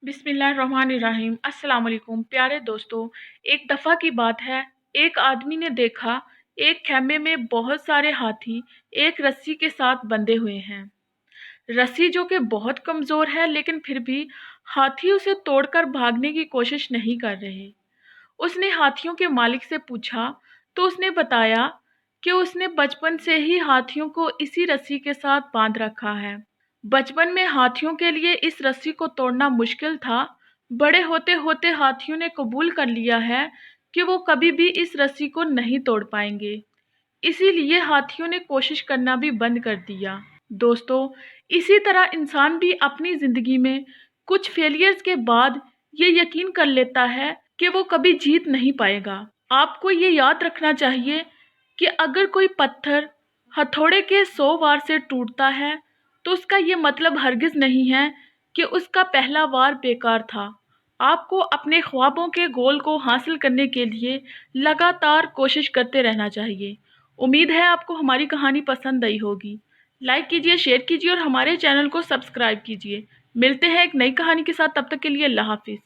बिस्मिल्लाहिर्रहमानिर्रहीम। अस्सलाम वालेकुम प्यारे दोस्तों। एक दफ़ा की बात है, एक आदमी ने देखा एक खेमे में बहुत सारे हाथी एक रस्सी के साथ बंधे हुए हैं। रस्सी जो कि बहुत कमज़ोर है, लेकिन फिर भी हाथी उसे तोड़कर भागने की कोशिश नहीं कर रहे। उसने हाथियों के मालिक से पूछा तो उसने बताया कि उसने बचपन से ही हाथियों को इसी रस्सी के साथ बांध रखा है। बचपन में हाथियों के लिए इस रस्सी को तोड़ना मुश्किल था। बड़े होते होते हाथियों ने कबूल कर लिया है कि वो कभी भी इस रस्सी को नहीं तोड़ पाएंगे। इसीलिए हाथियों ने कोशिश करना भी बंद कर दिया। दोस्तों, इसी तरह इंसान भी अपनी ज़िंदगी में कुछ फेलियर्स के बाद ये यकीन कर लेता है कि वो कभी जीत नहीं पाएगा। आपको ये याद रखना चाहिए कि अगर कोई पत्थर हथौड़े के 100 वार से टूटता है, तो उसका ये मतलब हरगिज़ नहीं है कि उसका पहला वार बेकार था। आपको अपने ख्वाबों के गोल को हासिल करने के लिए लगातार कोशिश करते रहना चाहिए। उम्मीद है आपको हमारी कहानी पसंद आई होगी। लाइक कीजिए, शेयर कीजिए और हमारे चैनल को सब्सक्राइब कीजिए। मिलते हैं एक नई कहानी के साथ, तब तक के लिए अल्लाह हाफिज़।